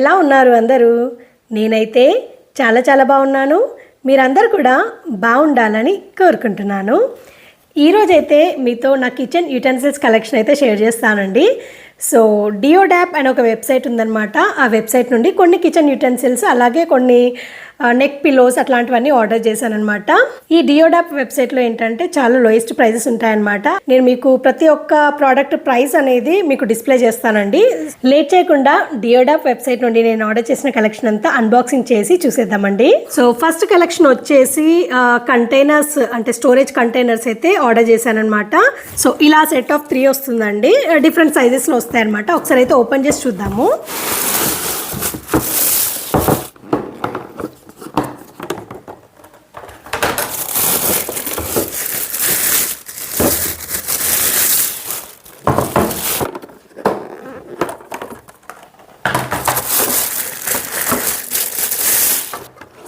ఎలా ఉన్నారు అందరూ? నేనైతే చాలా చాలా బాగున్నాను. మీరందరూ కూడా బాగుండాలని కోరుకుంటున్నాను. ఈరోజైతే మీతో నా కిచెన్ యూటెన్సిల్స్ కలెక్షన్ అయితే షేర్ చేస్తానండి. సో డియోడాప్ అనే ఒక వెబ్సైట్ ఉందన్నమాట. ఆ వెబ్సైట్ నుండి కొన్ని కిచెన్ యూటెన్సిల్స్ అలాగే కొన్ని నెక్ పిల్లోస్ అట్లాంటివన్నీ ఆర్డర్ చేశానమాట. ఈ డియోడాప్ వెబ్సైట్లో ఏంటంటే చాలా లోయెస్ట్ ప్రైజెస్ ఉంటాయన్నమాట. నేను మీకు ప్రతి ఒక్క ప్రోడక్ట్ ప్రైస్ అనేది మీకు డిస్ప్లే చేస్తానండి. లేట్ చేయకుండా డియోడాప్ వెబ్సైట్ నుండి నేను ఆర్డర్ చేసిన కలెక్షన్ అంతా అన్బాక్సింగ్ చేసి చూసేద్దామండి. సో ఫస్ట్ కలెక్షన్ వచ్చేసి కంటైనర్స్ అంటే స్టోరేజ్ కంటైనర్స్ అయితే ఆర్డర్ చేశానమాట. సో ఇలా సెట్ ఆఫ్ 3 వస్తుందండి. డిఫరెంట్ సైజెస్లో వస్తాయి అనమాట. ఒకసారి అయితే ఓపెన్ చేసి చూద్దాము.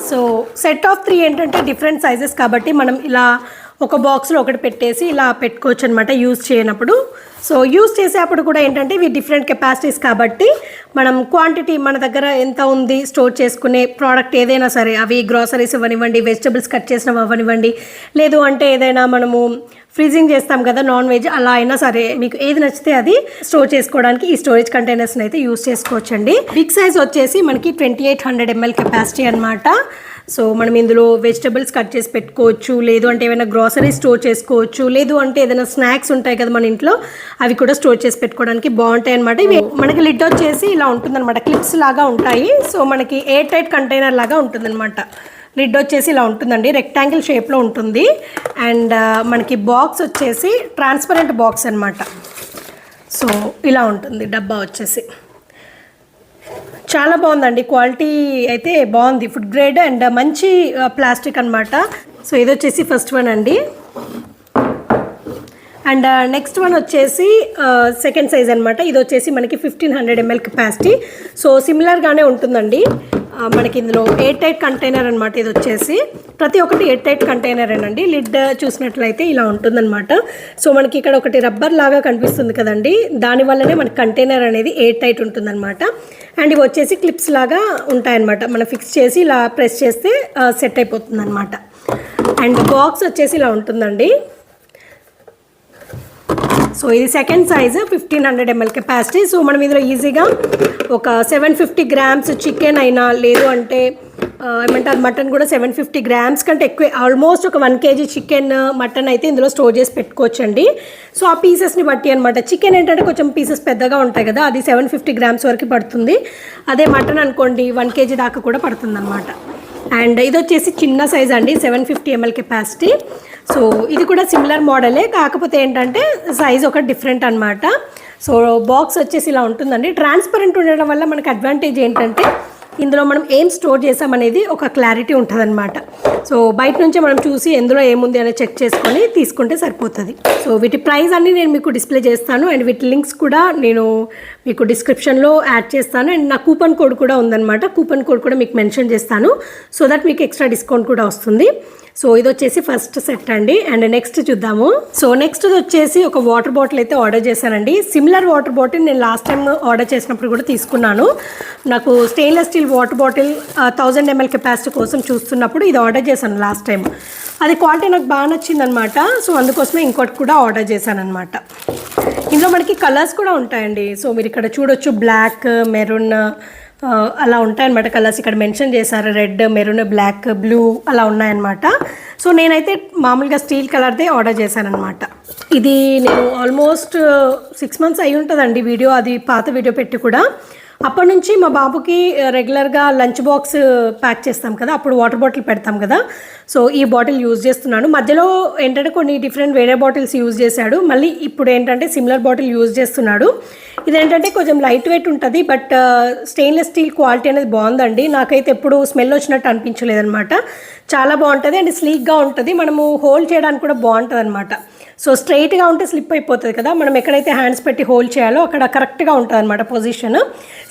సో సెట్ ఆఫ్ 3 ఏంటంటే డిఫరెంట్ సైజెస్ కాబట్టి మనం ఇలా ఒక బాక్స్లో ఒకటి పెట్టేసి ఇలా పెట్టుకోవచ్చు అనమాట యూజ్ చేయనప్పుడు. సో యూజ్ చేసేటప్పుడు కూడా ఏంటంటే ఇవి డిఫరెంట్ కెపాసిటీస్ కాబట్టి మనం క్వాంటిటీ మన దగ్గర ఎంత ఉంది స్టోర్ చేసుకునే ప్రోడక్ట్ ఏదైనా సరే, అవి గ్రాసరీస్ ఇవ్వనివ్వండి, వెజిటబుల్స్ కట్ చేసినవి అవ్వనివ్వండి, లేదు అంటే ఏదైనా మనము ఫ్రీజింగ్ చేస్తాం కదా నాన్ వెజ్, అలా అయినా సరే మీకు ఏది నచ్చితే అది స్టోర్ చేసుకోవడానికి ఈ స్టోరేజ్ కంటైనర్స్ని అయితే యూజ్ చేసుకోవచ్చండి. బిగ్ సైజ్ వచ్చేసి మనకి 2800 ml కెపాసిటీ అనమాట. సో మనం ఇందులో వెజిటబుల్స్ కట్ చేసి పెట్టుకోవచ్చు, లేదు అంటే ఏమైనా గ్రాసరీ స్టోర్ చేసుకోవచ్చు, లేదు అంటే ఏదైనా స్నాక్స్ ఉంటాయి కదా మన ఇంట్లో, అవి కూడా స్టోర్ చేసి పెట్టుకోవడానికి బాగుంటాయి అనమాట. ఇవి మనకి లిడ్ వచ్చేసి ఇలా ఉంటుందన్నమాట, క్లిప్స్ లాగా ఉంటాయి. సో మనకి ఎయిర్ టైట్ కంటైనర్ లాగా ఉంటుందన్నమాట. లిడ్ వచ్చేసి ఇలా ఉంటుందండి, రెక్టాంగిల్ షేప్లో ఉంటుంది. అండ్ మనకి బాక్స్ వచ్చేసి ట్రాన్స్పరెంట్ బాక్స్ అనమాట. సో ఇలా ఉంటుంది డబ్బా వచ్చేసి. చాలా బాగుందండి, క్వాలిటీ అయితే బాగుంది, ఫుడ్ గ్రేడ్ అండ్ మంచి ప్లాస్టిక్ అనమాట. సో ఇది వచ్చేసి ఫస్ట్ వన్ అండి. అండ్ నెక్స్ట్ వన్ వచ్చేసి సెకండ్ సైజ్ అనమాట. ఇది వచ్చేసి మనకి 1500 ml కెపాసిటీ. సో సిమిలర్గానే ఉంటుందండి. మనకి ఇందులో ఎయిర్ టైట్ కంటైనర్ అనమాట. ఇది వచ్చేసి ప్రతి ఒక్కటి ఎయిర్ టైట్ కంటైనర్ అండి. లిడ్ చూసినట్లయితే ఇలా ఉంటుందన్నమాట. సో మనకి ఇక్కడ ఒకటి రబ్బర్ లాగా కనిపిస్తుంది కదండి, దానివల్లనే మనకి కంటైనర్ అనేది ఎయిర్ టైట్ ఉంటుందన్నమాట. అండ్ ఇవి వచ్చేసి క్లిప్స్ లాగా ఉంటాయన్నమాట. మనం ఫిక్స్ చేసి ఇలా ప్రెస్ చేస్తే సెట్ అయిపోతుంది అనమాట. అండ్ బాక్స్ వచ్చేసి ఇలా ఉంటుందండి. సో ఇది second size 1500 ml capacity. So మనం ఇందులో ఈజీగా ఒక 750 grams చికెన్ అయినా, లేదు అంటే ఏమంటారు మటన్ కూడా 750 grams కంటే ఎక్కువ, ఆల్మోస్ట్ ఒక 1 kg చికెన్ మటన్ అయితే ఇందులో స్టోర్ చేసి పెట్టుకోవచ్చండి. సో ఆ పీసెస్ని బట్టి అనమాట. చికెన్ ఏంటంటే కొంచెం పీసెస్ పెద్దగా ఉంటాయి కదా, అది 750 grams వరకు పడుతుంది. అదే మటన్ అనుకోండి 1 kg దాకా కూడా పడుతుంది అనమాట. అండ్ ఇది వచ్చేసి చిన్న సైజ్ అండి, 750 ml కెపాసిటీ. సో ఇది కూడా సిమిలర్ మోడలే, కాకపోతే ఏంటంటే సైజ్ ఒక డిఫరెంట్ అనమాట. సో బాక్స్ వచ్చేసి ఇలా ఉంటుందండి. ట్రాన్స్పరెంట్ ఉండడం వల్ల మనకు అడ్వాంటేజ్ ఏంటంటే ఇందులో మనం ఏం స్టోర్ చేసామనేది ఒక క్లారిటీ ఉంటుందన్నమాట. సో బయట నుంచే మనం చూసి ఎందులో ఏముంది అనేది చెక్ చేసుకొని తీసుకుంటే సరిపోతుంది. సో వీటి ప్రైస్ అన్నీ నేను మీకు డిస్ప్లే చేస్తాను. అండ్ వీటి లింక్స్ కూడా నేను మీకు డిస్క్రిప్షన్లో యాడ్ చేస్తాను. అండ్ నా కూపన్ కోడ్ కూడా ఉందన్నమాట. కూపన్ కోడ్ కూడా మీకు మెన్షన్ చేస్తాను, సో దట్ మీకు ఎక్స్ట్రా డిస్కౌంట్ కూడా వస్తుంది. సో ఇది వచ్చేసి ఫస్ట్ సెట్ అండి. అండ్ నెక్స్ట్ చూద్దాము. సో నెక్స్ట్ వచ్చేసి ఒక వాటర్ బాటిల్ అయితే ఆర్డర్ చేశానండి. సిమిలర్ వాటర్ బాటిల్ నేను లాస్ట్ టైం ఆర్డర్ చేసినప్పుడు కూడా తీసుకున్నాను. నాకు stainless steel water bottle 1000 ml capacity కోసం చూస్తున్నప్పుడు ఇది ఆర్డర్ చేశాను లాస్ట్ టైం. అది క్వాలిటీ నాకు బాగా నచ్చిందనమాట. సో అందుకోసమే ఇంకోటి కూడా ఆర్డర్ చేశాను అనమాట. ఇందులో మనకి కలర్స్ కూడా ఉంటాయండి. సో మీరు ఇక్కడ చూడొచ్చు, బ్లాక్, మెరూన్ అలా ఉంటాయన్నమాట కలర్స్. ఇక్కడ మెన్షన్ చేశారు, రెడ్, మెరూన్, బ్లాక్, బ్లూ అలా ఉన్నాయన్నమాట. సో నేనైతే మామూలుగా స్టీల్ కలర్దే ఆర్డర్ చేశాను అనమాట. ఇది నేను ఆల్మోస్ట్ 6 months అయి ఉంటుందండి వీడియో, అది పాత వీడియో పెట్టి కూడా. అప్పటి నుంచి మా బాబుకి రెగ్యులర్గా లంచ్ బాక్స్ ప్యాక్ చేస్తాం కదా, అప్పుడు వాటర్ బాటిల్ పెడతాం కదా. సో ఈ బాటిల్ యూజ్ చేస్తున్నాను. మధ్యలో ఏంటంటే కొన్ని డిఫరెంట్ వేరే బాటిల్స్ యూజ్ చేశాడు, మళ్ళీ ఇప్పుడు ఏంటంటే సిమిలర్ బాటిల్ యూజ్ చేస్తున్నాడు. ఇదేంటంటే కొంచెం లైట్ వెయిట్ ఉంటుంది, బట్ స్టెయిన్లెస్ స్టీల్ క్వాలిటీ అనేది బాగుందండి. నాకైతే ఎప్పుడు స్మెల్ వచ్చినట్టు అనిపించలేదన్నమాట. చాలా బాగుంటుంది అండ్ స్లీక్గా ఉంటుంది. మనము హోల్డ్ చేయడానికి కూడా బాగుంటుంది అనమాట. సో స్ట్రైట్గా ఉంటే స్లిప్ అయిపోతుంది కదా, మనం ఎక్కడైతే హ్యాండ్స్ పెట్టి హోల్డ్ చేయాలో అక్కడ కరెక్ట్గా ఉంటుంది అనమాట పొజిషన్,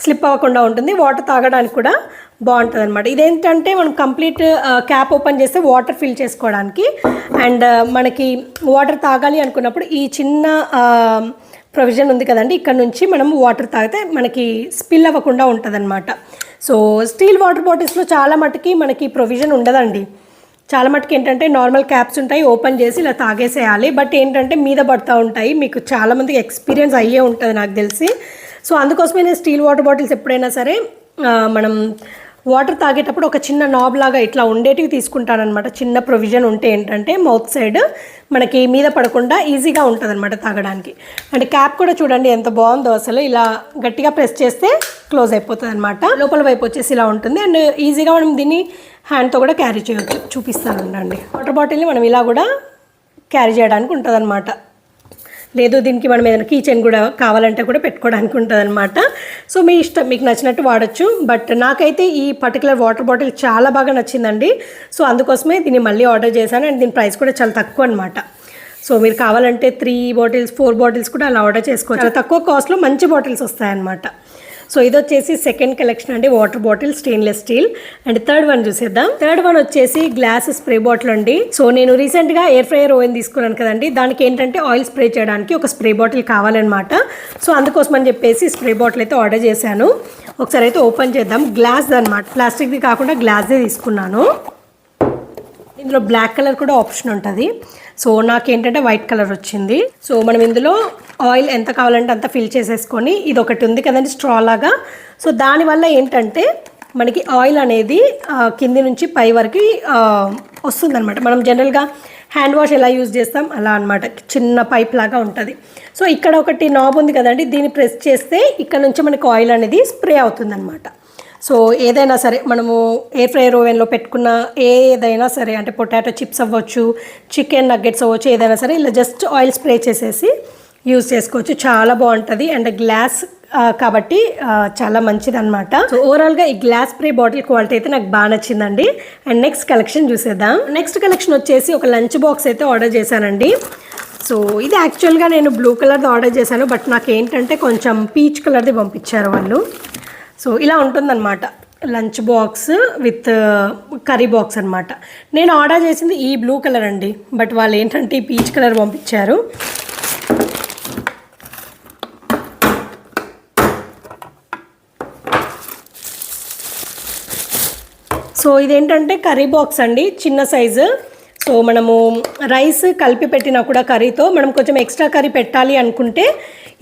స్లిప్ అవ్వకుండా ఉంటుంది. వాటర్ తాగడానికి కూడా బాగుంటుంది అనమాట. ఇదేంటంటే మనం కంప్లీట్ క్యాప్ ఓపెన్ చేస్తే వాటర్ ఫిల్ చేసుకోవడానికి, అండ్ మనకి వాటర్ తాగాలి అనుకున్నప్పుడు ఈ చిన్న ప్రొవిజన్ ఉంది కదండి, ఇక్కడ నుంచి మనం వాటర్ తాగితే మనకి స్పిల్ అవ్వకుండా ఉంటుంది అనమాట. సో స్టీల్ వాటర్ బాటిల్స్లో చాలా మటుకి మనకి ప్రొవిజన్ ఉండదండి. చాలా మటుకు ఏంటంటే నార్మల్ క్యాప్స్ ఉంటాయి, ఓపెన్ చేసి ఇలా తాగేసేయాలి. బట్ ఏంటంటే మీద పడుతూ ఉంటాయి, మీకు చాలామందికి ఎక్స్పీరియన్స్ అయ్యే ఉంటుంది నాకు తెలిసి. సో అందుకోసమే నేను స్టీల్ వాటర్ బాటిల్స్ ఎప్పుడైనా సరే మనం వాటర్ తాగేటప్పుడు ఒక చిన్న నాబ్ లాగా ఇట్లా ఉండేటివి తీసుకుంటానమాట. చిన్న ప్రొవిజన్ ఉంటే ఏంటంటే మౌత్ సైడ్ మనకి మీద పడకుండా ఈజీగా ఉంటుంది అనమాట తాగడానికి. అండ్ క్యాప్ కూడా చూడండి ఎంత బాగుందో అసలు, ఇలా గట్టిగా ప్రెస్ చేస్తే క్లోజ్ అయిపోతుంది అనమాట. లోపల వైపు వచ్చేసి ఇలా ఉంటుంది. అండ్ ఈజీగా మనం దీన్ని హ్యాండ్తో కూడా క్యారీ చేయవచ్చు. చూపిస్తానండి. వాటర్ బాటిల్ని మనం ఇలా కూడా క్యారీ చేయడానికి ఉంటుంది అనమాట. లేదు దీనికి మనం ఏదైనా కీచెన్ కూడా కావాలంటే కూడా పెట్టుకోవడానికి ఉంటుంది అనమాట. సో మీ ఇష్టం, మీకు నచ్చినట్టు వాడచ్చు. బట్ నాకైతే ఈ పర్టికులర్ వాటర్ బాటిల్ చాలా బాగా నచ్చిందండి. సో అందుకోసమే దీన్ని మళ్ళీ ఆర్డర్ చేశాను. అండ్ దీని ప్రైస్ కూడా చాలా తక్కువ అనమాట. సో మీరు కావాలంటే 3 బాటిల్స్ 4 బాటిల్స్ కూడా అలా ఆర్డర్ చేసుకోవచ్చు. చాలా తక్కువ కాస్ట్లో మంచి బాటిల్స్ వస్తాయన్నమాట. సో ఇది వచ్చేసి సెకండ్ కలెక్షన్ అండి, water bottle stainless steel. And third one చూసేద్దాం. థర్డ్ వన్ వచ్చేసి గ్లాస్ స్ప్రే బాటిల్ అండి. సో నేను రీసెంట్గా ఎయిర్ ఫ్రైయర్ ఓవెన్ తీసుకున్నాను కదండి, దానికి ఏంటంటే ఆయిల్ స్ప్రే చేయడానికి ఒక స్ప్రే బాటిల్ కావాలన్నమాట. సో అందుకోసం అని చెప్పేసి స్ప్రే బాటిల్ అయితే ఆర్డర్ చేశాను. ఒకసారి అయితే ఓపెన్ చేద్దాం. గ్లాస్ అనమాట, ప్లాస్టిక్ది కాకుండా గ్లాస్దే తీసుకున్నాను. ఇందులో బ్లాక్ కలర్ కూడా ఆప్షన్ ఉంటుంది. సో నాకేంటంటే వైట్ కలర్ వచ్చింది. సో మనం ఇందులో ఆయిల్ ఎంత కావాలంటే అంత ఫిల్ చేసేసుకొని, ఇది ఒకటి ఉంది కదండి స్ట్రా లాగా. సో దానివల్ల ఏంటంటే మనకి ఆయిల్ అనేది కింది నుంచి పై వరకు వస్తుందన్నమాట. మనం జనరల్గా హ్యాండ్ వాష్ ఎలా యూజ్ చేస్తాం అలా అనమాట, చిన్న పైప్ లాగా ఉంటుంది. సో ఇక్కడ ఒకటి నాబ్ ఉంది కదండి, దీన్ని ప్రెస్ చేస్తే ఇక్కడ నుంచి మనకి ఆయిల్ అనేది స్ప్రే అవుతుందన్నమాట. సో ఏదైనా సరే మనము ఎయిర్ ఫ్రైయర్ ఓవెన్లో పెట్టుకున్న ఏదైనా సరే, అంటే పొటాటో చిప్స్ అవ్వచ్చు, చికెన్ నగ్గెట్స్ అవ్వచ్చు, ఏదైనా సరే ఇలా జస్ట్ ఆయిల్ స్ప్రే చేసేసి యూజ్ చేసుకోవచ్చు. చాలా బాగుంటుంది. అండ్ గ్లాస్ కాబట్టి చాలా మంచిది అనమాట. సో ఓవరాల్గా ఈ గ్లాస్ స్ప్రే బాటిల్ క్వాలిటీ అయితే నాకు బాగా నచ్చిందండి. అండ్ నెక్స్ట్ కలెక్షన్ చూసేద్దాం. నెక్స్ట్ కలెక్షన్ వచ్చేసి ఒక లంచ్ బాక్స్ అయితే ఆర్డర్ చేశానండి. సో ఇది యాక్చువల్గా నేను బ్లూ కలర్ది ఆర్డర్ చేశాను, బట్ నాకు ఏంటంటే కొంచెం పీచ్ కలర్ది పంపించారు వాళ్ళు. సో ఇలా ఉంటుందన్నమాట lunch box with curry box అనమాట. నేను ఆర్డర్ చేసింది ఈ బ్లూ కలర్ అండి, బట్ వాళ్ళు ఏంటంటే ఈ పీచ్ కలర్ పంపించారు. సో ఇదేంటంటే కర్రీ బాక్స్ అండి, చిన్న సైజు. సో మనము రైస్ కలిపి పెట్టినా కూడా కర్రీతో మనం కొంచెం ఎక్స్ట్రా కర్రీ పెట్టాలి అనుకుంటే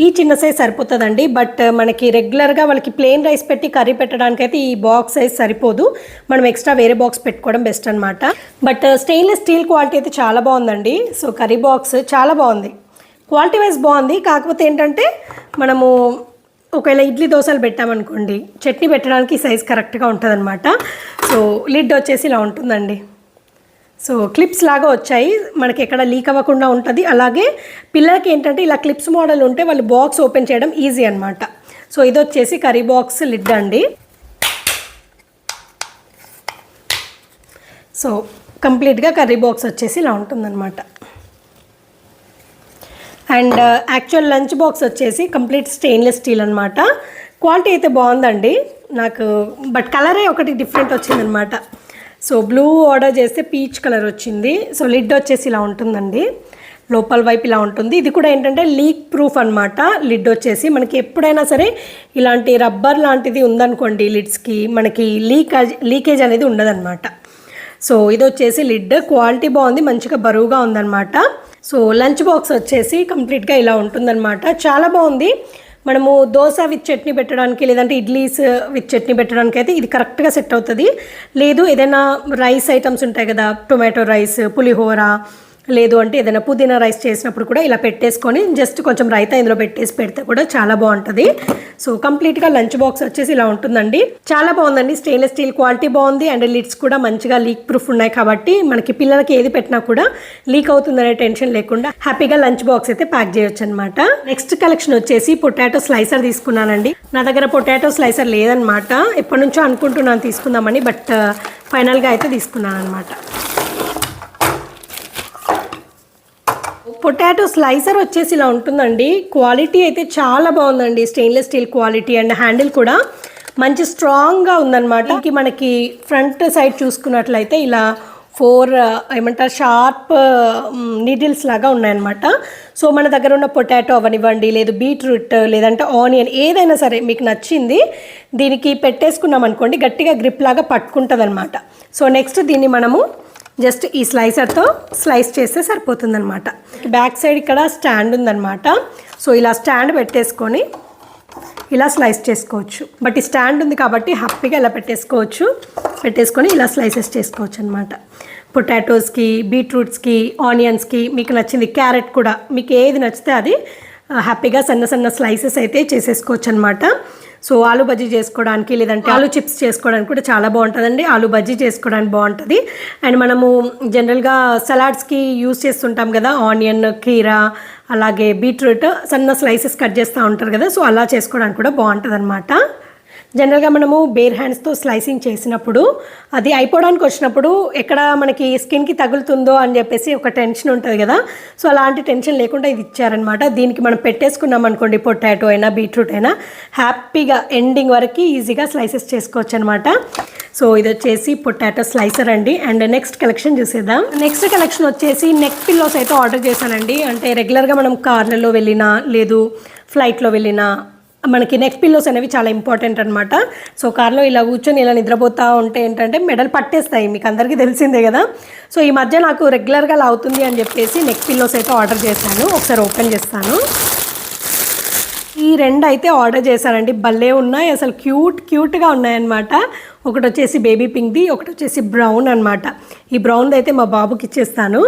ఈ చిన్న సైజ్ సరిపోతుందండి. బట్ మనకి రెగ్యులర్గా వాళ్ళకి ప్లెయిన్ రైస్ పెట్టి కర్రీ పెట్టడానికి అయితే ఈ బాక్స్ సైజ్ సరిపోదు, మనం ఎక్స్ట్రా వేరే బాక్స్ పెట్టుకోవడం బెస్ట్ అనమాట. బట్ స్టెయిన్లెస్ స్టీల్ క్వాలిటీ అయితే చాలా బాగుందండి. సో కర్రీ బాక్స్ చాలా బాగుంది, క్వాలిటీ వైజ్ బాగుంది. కాకపోతే ఏంటంటే మనము ఒకవేళ ఇడ్లీ దోశలు పెట్టామనుకోండి, చట్నీ పెట్టడానికి ఈ సైజ్ కరెక్ట్గా ఉంటుంది అనమాట. సో లిడ్ వచ్చేసి ఇలా ఉంటుందండి. సో క్లిప్స్ లాగా వచ్చాయి, మనకి ఎక్కడ లీక్ అవ్వకుండా ఉంటుంది. అలాగే పిల్లలకి ఏంటంటే ఇలా క్లిప్స్ మోడల్ ఉంటే వాళ్ళు బాక్స్ ఓపెన్ చేయడం ఈజీ అనమాట. సో ఇది వచ్చేసి కర్రీ బాక్స్ లిడ్ అండి. సో కంప్లీట్గా కర్రీ బాక్స్ వచ్చేసి ఇలా ఉంటుందన్నమాట. అండ్ యాక్చువల్ లంచ్ బాక్స్ వచ్చేసి కంప్లీట్ స్టెయిన్లెస్ స్టీల్ అనమాట. క్వాలిటీ అయితే బాగుందండి నాకు, బట్ కలరే ఒకటి డిఫరెంట్ వచ్చిందనమాట. సో బ్లూ ఆర్డర్ చేస్తే పీచ్ కలర్ వచ్చింది. సో లిడ్ వచ్చేసి ఇలా ఉంటుందండి, లోపల వైపు ఇలా ఉంటుంది. ఇది కూడా ఏంటంటే లీక్ ప్రూఫ్ అనమాట. లిడ్ వచ్చేసి మనకి ఎప్పుడైనా సరే ఇలాంటి రబ్బర్ లాంటిది ఉందనుకోండి లిడ్స్కి, మనకి లీకేజ్ అనేది ఉండదన్నమాట. సో ఇది వచ్చేసి లిడ్, క్వాలిటీ బాగుంది, మంచిగా బరువుగా ఉందన్నమాట. సో లంచ్ బాక్స్ వచ్చేసి కంప్లీట్గా ఇలా ఉంటుందన్నమాట. చాలా బాగుంది. మనము దోశ విత్ చట్నీ పెట్టడానికి, లేదంటే ఇడ్లీస్ విత్ చట్నీ పెట్టడానికి అయితే ఇది కరెక్ట్గా సెట్ అవుతుంది. లేదు ఏదైనా రైస్ ఐటమ్స్ ఉంటాయి కదా, టొమాటో రైస్, పులిహోర, లేదు అంటే ఏదైనా పుదీనా రైస్ చేసినప్పుడు కూడా ఇలా పెట్టేసుకొని జస్ట్ కొంచెం రైతా ఇందులో పెట్టేసి పెడితే కూడా చాలా బాగుంటుంది. సో కంప్లీట్గా లంచ్ బాక్స్ వచ్చేసి ఇలా ఉంటుందండి. చాలా బాగుందండి, స్టెయిన్లెస్ స్టీల్ క్వాలిటీ బాగుంది. అండ్ లిడ్స్ కూడా మంచిగా లీక్ ప్రూఫ్ ఉన్నాయి కాబట్టి మనకి పిల్లలకి ఏది పెట్టినా కూడా లీక్ అవుతుందనే టెన్షన్ లేకుండా హ్యాపీగా లంచ్ బాక్స్ అయితే ప్యాక్ చేయొచ్చు అనమాట. నెక్స్ట్ కలెక్షన్ వచ్చేసి పొటాటో స్లైసర్ తీసుకున్నానండి. నా దగ్గర పొటాటో స్లైసర్ లేదనమాట, ఎప్పటి నుంచో అనుకుంటున్నాను తీసుకుందామని, బట్ ఫైనల్గా అయితే తీసుకున్నాను అనమాట. పొటాటో స్లైసర్ వచ్చేసి ఇలా ఉంటుందండి. క్వాలిటీ అయితే చాలా బాగుందండి, stainless steel quality. And handle కూడా మంచి స్ట్రాంగ్గా ఉందన్నమాట. ఇంక మనకి ఫ్రంట్ సైడ్ చూసుకున్నట్లయితే ఇలా 4 ఏమంటారు షార్ప్ నీడిల్స్ లాగా ఉన్నాయన్నమాట. సో మన దగ్గర ఉన్న పొటాటో అవనివ్వండి, లేదు బీట్రూట్, లేదంటే ఆనియన్, ఏదైనా సరే మీకు నచ్చింది దీనికి పెట్టేసుకున్నాం అనుకోండి, గట్టిగా గ్రిప్ లాగా పట్టుకుంటుంది అనమాట. సో నెక్స్ట్ దీన్ని మనము జస్ట్ ఈ స్లైసర్తో స్లైస్ చేస్తే సరిపోతుందన్నమాట. బ్యాక్ సైడ్ ఇక్కడ స్టాండ్ ఉందన్నమాట. సో ఇలా స్టాండ్ పెట్టేసుకొని ఇలా స్లైస్ చేసుకోవచ్చు. బట్ ఈ స్టాండ్ ఉంది కాబట్టి హ్యాపీగా ఇలా పెట్టేసుకొని ఇలా స్లైసెస్ చేసుకోవచ్చు అనమాట. పొటాటోస్కి, బీట్రూట్స్కి, ఆనియన్స్కి, మీకు నచ్చింది క్యారెట్ కూడా, మీకు ఏది నచ్చితే అది హ్యాపీగా సన్న సన్న స్లైసెస్ అయితే చేసేసుకోవచ్చు అనమాట. సో ఆలు బజ్జీ చేసుకోవడానికి, లేదంటే ఆలు చిప్స్ చేసుకోవడానికి కూడా చాలా బాగుంటుందండి. ఆలు బజ్జీ చేసుకోవడానికి బాగుంటుంది. అండ్ మనము జనరల్గా సలాడ్స్కి యూజ్ చేస్తుంటాం కదా, ఆనియన్, కీరా, అలాగే బీట్రూట్ సన్న స్లైసెస్ కట్ చేస్తూ ఉంటారు కదా, సో అలా చేసుకోవడానికి కూడా బాగుంటుంది అనమాట. జనరల్గా మనము బేర్ హ్యాండ్స్తో స్లైసింగ్ చేసినప్పుడు అది అయిపోవడానికి వచ్చినప్పుడు ఎక్కడ మనకి స్కిన్కి తగులుతుందో అని చెప్పేసి ఒక టెన్షన్ ఉంటుంది కదా, సో అలాంటి టెన్షన్ లేకుండా ఇది ఇచ్చారనమాట. దీనికి మనం పెట్టేసుకున్నాం అనుకోండి, పొటాటో అయినా బీట్రూట్ అయినా హ్యాపీగా ఎండింగ్ వరకు ఈజీగా స్లైసెస్ చేసుకోవచ్చు అనమాట. సో ఇది వచ్చేసి పొటాటో స్లైసర్ అండి. అండ్ నెక్స్ట్ కలెక్షన్ చూసేద్దాం. నెక్స్ట్ కలెక్షన్ వచ్చేసి నెక్ పిల్లోస్ అయితే ఆర్డర్ చేశానండి. అంటే రెగ్యులర్గా మనం కార్లలో వెళ్ళినా, లేదు ఫ్లైట్లో వెళ్ళినా మనకి నెక్ పిల్లోస్ అనేవి చాలా ఇంపార్టెంట్ అనమాట. సో కార్లో ఇలా కూర్చొని ఇలా నిద్రపోతూ ఉంటే ఏంటంటే మెడలు పట్టేస్తాయి, మీకు అందరికీ తెలిసిందే కదా. సో ఈ మధ్య నాకు రెగ్యులర్గా అలా అవుతుంది అని చెప్పేసి నెక్ పిల్లోస్ అయితే ఆర్డర్ చేశాను. ఒకసారి ఓపెన్ చేస్తాను. ఈ 2 అయితే ఆర్డర్ చేశానండి. భలే ఉన్నాయి, అసలు క్యూట్గా ఉన్నాయన్నమాట. ఒకటి వచ్చేసి బేబీ పింక్ది, ఒకటి వచ్చేసి బ్రౌన్ అనమాట. ఈ బ్రౌన్ది అయితే మా బాబుకి ఇచ్చేస్తాను.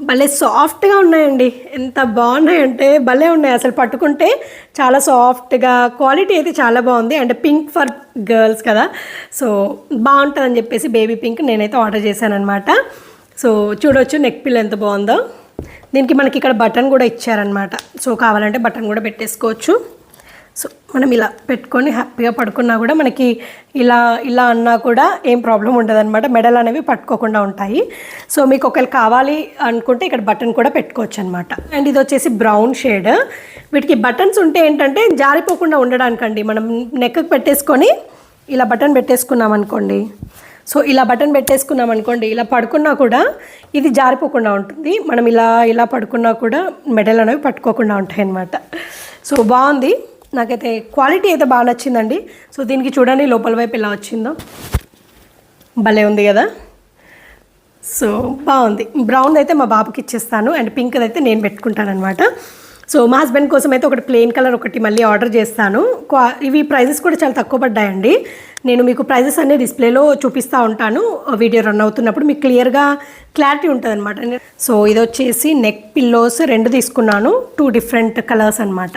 భలే సాఫ్ట్గా ఉన్నాయండి, ఎంత బాగున్నాయంటే భలే ఉన్నాయి. అసలు పట్టుకుంటే చాలా సాఫ్ట్గా, క్వాలిటీ అయితే చాలా బాగుంది. అండ్ పింక్ ఫర్ గర్ల్స్ కదా, సో బాగుంటుందని చెప్పేసి బేబీ పింక్ నేనైతే ఆర్డర్ చేశాను అనమాట. సో చూడొచ్చు నెక్ పిల్ ఎంత బాగుందో. దీనికి మనకి ఇక్కడ బటన్ కూడా ఇచ్చారనమాట. సో కావాలంటే బటన్ కూడా పెట్టేసుకోవచ్చు. సో మనం ఇలా పెట్టుకొని హ్యాపీగా పడుకున్నా కూడా మనకి ఇలా అన్నా కూడా ఏం ప్రాబ్లం ఉండదు అనమాట. మెడల్ అనేవి పట్టుకోకుండా ఉంటాయి. సో మీకు ఒకవేళ కావాలి అనుకుంటే ఇక్కడ బటన్ కూడా పెట్టుకోవచ్చు అనమాట. అండ్ ఇది వచ్చేసి బ్రౌన్ షేడ్. వీటికి బటన్స్ ఉంటే ఏంటంటే జారిపోకుండా ఉండడానికండి. మనం నెక్కి పెట్టేసుకొని ఇలా బటన్ పెట్టేసుకున్నాం అనుకోండి, సో ఇలా బటన్ పెట్టేసుకున్నాం అనుకోండి, ఇలా పడుకున్నా కూడా ఇది జారిపోకుండా ఉంటుంది. మనం ఇలా పడుకున్నా కూడా మెడల్ అనేవి పట్టుకోకుండా ఉంటాయి అన్నమాట. సో బాగుంది, నాకైతే క్వాలిటీ అయితే బాగా నచ్చిందండి. సో దీనికి చూడండి లోపల వైపు ఎలా వచ్చిందో, భలే ఉంది కదా. సో బాగుంది. బ్రౌన్ అయితే మా బాబుకి ఇచ్చేస్తాను, అండ్ పింక్ అయితే నేను పెట్టుకుంటాను అనమాట. సో మా హస్బెండ్ కోసం అయితే ఒకటి ప్లెయిన్ కలర్ ఒకటి మళ్ళీ ఆర్డర్ చేస్తాను. ఇవి ప్రైజెస్ కూడా చాలా తక్కువ పడ్డాయండి. నేను మీకు ప్రైజెస్ అన్ని డిస్ప్లేలో చూపిస్తూ ఉంటాను, వీడియో రన్ అవుతున్నప్పుడు మీకు క్లారిటీ ఉంటుంది అనమాట. సో ఇది వచ్చేసి నెక్ పిల్లోస్ 2 తీసుకున్నాను, 2 డిఫరెంట్ కలర్స్ అనమాట.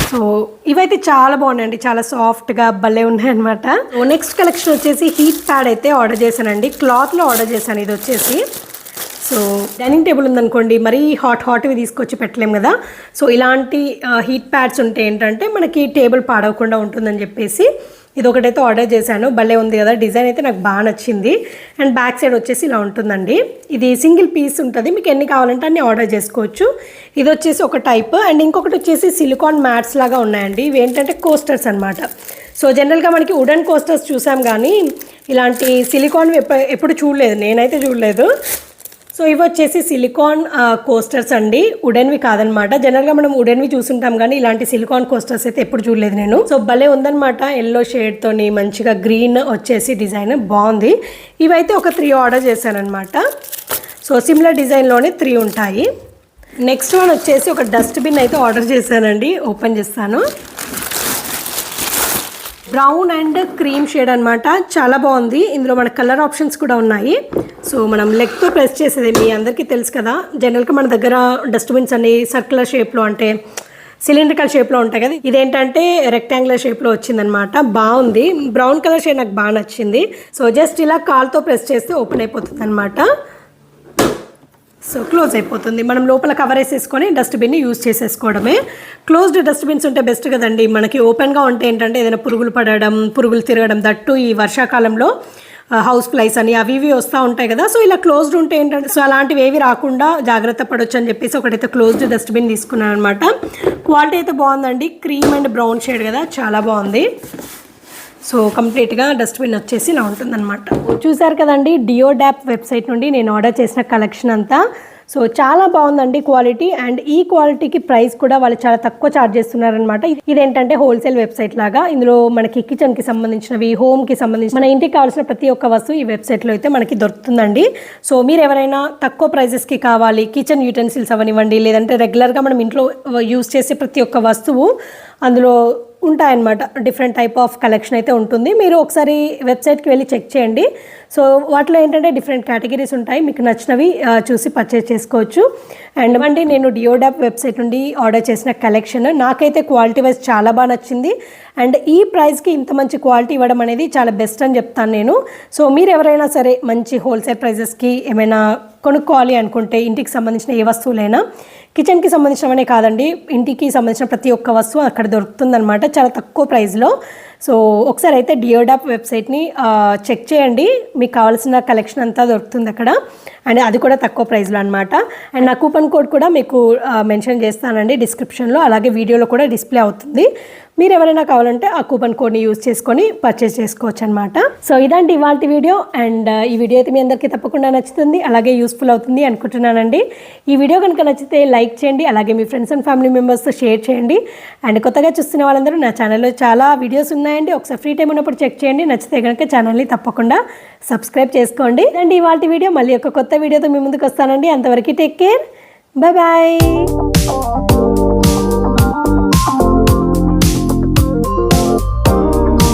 సో ఇవైతే చాలా బాగున్నాయండి, చాలా సాఫ్ట్గా భలే ఉన్నాయన్నమాట. నెక్స్ట్ కలెక్షన్ వచ్చేసి హీట్ ప్యాడ్ అయితే ఆర్డర్ చేశానండి. క్లాత్లో ఆర్డర్ చేశాను. ఇది వచ్చేసి సో డైనింగ్ టేబుల్ ఉందనుకోండి, మరీ హాట్వి తీసుకొచ్చి పెట్టలేము కదా. సో ఇలాంటి హీట్ ప్యాడ్స్ ఉంటే ఏంటంటే మనకి టేబుల్ పాడవకుండా ఉంటుందని చెప్పేసి ఇది ఒకటైతే ఆర్డర్ చేశాను. భలే ఉంది కదా, డిజైన్ అయితే నాకు బాగా నచ్చింది. అండ్ బ్యాక్ సైడ్ వచ్చేసి ఇలా ఉంటుందండి. ఇది సింగిల్ పీస్ ఉంటుంది, మీకు ఎన్ని కావాలంటే అన్ని ఆర్డర్ చేసుకోవచ్చు. ఇది వచ్చేసి ఒక టైప్. అండ్ ఇంకొకటి వచ్చేసి సిలికాన్ మ్యాట్స్ లాగా ఉన్నాయండి. ఇవి ఏంటంటే కోస్టర్స్ అనమాట. సో జనరల్గా మనకి వుడెన్ కోస్టర్స్ చూసాం, కానీ ఇలాంటి సిలికాన్ ఎప్పుడు చూడలేదు, నేనైతే చూడలేదు. సో ఇవి వచ్చేసి సిలికాన్ కోస్టర్స్ అండి, వుడెన్వి కాదనమాట. జనరల్గా మనం వుడెన్వి చూసుంటాం, కానీ ఇలాంటి సిలికాన్ కోస్టర్స్ అయితే ఎప్పుడు చూడలేదు నేను. సో భలే ఉందనమాట, ఎల్లో షేడ్తోని మంచిగా గ్రీన్ వచ్చేసి డిజైన్ బాగుంది. ఇవైతే ఒక 3 ఆర్డర్ చేశాను అనమాట. సో సిమిలర్ డిజైన్లోనే 3 ఉంటాయి. నెక్స్ట్ వన్ వచ్చేసి ఒక డస్ట్బిన్ అయితే ఆర్డర్ చేశానండి. ఓపెన్ చేస్తాను. బ్రౌన్ అండ్ క్రీమ్ షేడ్ అనమాట, చాలా బాగుంది. ఇందులో మన కలర్ ఆప్షన్స్ కూడా ఉన్నాయి. సో మనం లెగ్తో ప్రెస్ చేసేది మీ అందరికీ తెలుసు కదా. జనరల్గా మన దగ్గర డస్ట్బిన్స్ అన్ని సర్క్యులర్ షేప్లో, అంటే సిలిండ్రికల్ షేప్లో ఉంటాయి కదా. ఇదేంటంటే రెక్టాంగులర్ షేప్లో వచ్చిందనమాట. బాగుంది, బ్రౌన్ కలర్ షేడ్ నాకు బాగా నచ్చింది. సో జస్ట్ ఇలా కాల్తో ప్రెస్ చేస్తే ఓపెన్ అయిపోతుంది అనమాట. సో క్లోజ్ అయిపోతుంది. మనం లోపల కవర్ వేసేసుకొని డస్ట్బిన్ని యూజ్ చేసేసుకోవడమే. క్లోజ్డ్ డస్ట్బిన్స్ ఉంటే బెస్ట్ కదండి. మనకి ఓపెన్గా ఉంటే ఏంటంటే ఏదైనా పురుగులు పడడం, పురుగులు తిరగడం, దట్టు ఈ వర్షాకాలంలో హౌస్ ఫ్లైస్ అని అవి ఇవి వస్తూ ఉంటాయి కదా. సో ఇలా క్లోజ్డ్ ఉంటే ఏంటంటే సో అలాంటివి ఏవి రాకుండా జాగ్రత్త పడవచ్చు అని చెప్పేసి ఒకటైతే క్లోజ్డ్ డస్ట్బిన్ తీసుకున్నాను అనమాట. క్వాలిటీ అయితే బాగుందండి, క్రీమ్ అండ్ బ్రౌన్ షేడ్ కదా, చాలా బాగుంది. సో కంప్లీట్గా డస్ట్బిన్ వచ్చేసి ఇలా ఉంటుందన్నమాట. చూసారు కదండి, డియోడాప్ వెబ్సైట్ నుండి నేను ఆర్డర్ చేసిన కలెక్షన్ అంతా. సో చాలా బాగుందండి క్వాలిటీ, అండ్ ఈ క్వాలిటీకి ప్రైస్ కూడా వాళ్ళు చాలా తక్కువ ఛార్జ్ చేస్తున్నారనమాట. ఇదేంటంటే హోల్సేల్ వెబ్సైట్ లాగా, ఇందులో మనకి కిచెన్కి సంబంధించినవి, హోమ్కి సంబంధించిన మన ఇంటికి కావాల్సిన ప్రతి ఒక్క వస్తువు ఈ వెబ్సైట్లో అయితే మనకి దొరుకుతుందండి. సో మీరు ఎవరైనా తక్కువ ప్రైజెస్కి కావాలి, కిచెన్ యూటెన్సిల్స్ అవనివ్వండి, లేదంటే రెగ్యులర్గా మనం ఇంట్లో యూస్ చేసే ప్రతి ఒక్క వస్తువు అందులో ఉంటాయన్నమాట. డిఫరెంట్ టైప్ ఆఫ్ కలెక్షన్ అయితే ఉంటుంది. మీరు ఒకసారి వెబ్సైట్కి వెళ్ళి చెక్ చేయండి. సో వాటిలో ఏంటంటే డిఫరెంట్ కేటగిరీస్ ఉంటాయి, మీకు నచ్చినవి చూసి పర్చేస్ చేసుకోవచ్చు. అండ్ నేను డియోడాప్ వెబ్సైట్ నుండి ఆర్డర్ చేసిన కలెక్షన్ నాకైతే క్వాలిటీ వైజ్ చాలా బాగా నచ్చింది. అండ్ ఈ ప్రైస్కి ఇంత మంచి క్వాలిటీ ఇవ్వడం అనేది చాలా బెస్ట్ అని చెప్తాను నేను. సో మీరు ఎవరైనా సరే మంచి హోల్సేల్ ప్రైజెస్కి ఏమైనా కొనుక్కోవాలి అనుకుంటే, ఇంటికి సంబంధించిన ఏ వస్తువులైనా, కిచెన్కి సంబంధించినవనే కాదండి, ఇంటికి సంబంధించిన ప్రతి ఒక్క వస్తువు అక్కడ దొరుకుతుందన్నమాట చాలా తక్కువ ప్రైస్లో. సో ఒకసారి అయితే డియోడాప్ వెబ్సైట్ని చెక్ చేయండి, మీకు కావాల్సిన కలెక్షన్ అంతా దొరుకుతుంది అక్కడ, అండ్ అది కూడా తక్కువ ప్రైస్లో అనమాట. అండ్ నా కూపన్ కోడ్ కూడా మీకు మెన్షన్ చేస్తానండి డిస్క్రిప్షన్లో, అలాగే వీడియోలో కూడా డిస్ప్లే అవుతుంది. మీరు ఎవరైనా కావాలంటే ఆ కూపన్ కోడ్ని యూజ్ చేసుకొని పర్చేస్ చేసుకోవచ్చు అనమాట. సో ఇదండి ఇవాళ వీడియో, అండ్ ఈ వీడియో అయితే మీ అందరికీ తప్పకుండా నచ్చుతుంది, అలాగే యూస్ఫుల్ అవుతుంది అనుకుంటున్నానండి. ఈ వీడియో కనుక నచ్చితే లైక్ చేయండి, అలాగే మీ ఫ్రెండ్స్ అండ్ ఫ్యామిలీ మెంబర్స్తో షేర్ చేయండి. అండ్ కొత్తగా చూస్తున్న వాళ్ళందరూ నా ఛానల్లో చాలా వీడియోస్ ఉన్నాయండి, ఒకసారి ఫ్రీ టైం ఉన్నప్పుడు చెక్ చేయండి. నచ్చితే కనుక ఛానల్ని తప్పకుండా సబ్స్క్రైబ్ చేసుకోండి. అండ్ ఇవాళ వీడియో మళ్ళీ ఒక కొత్త వీడియోతో మీ ముందుకు వస్తానండి. అంతవరకు టేక్ కేర్, బాయ్ బాయ్.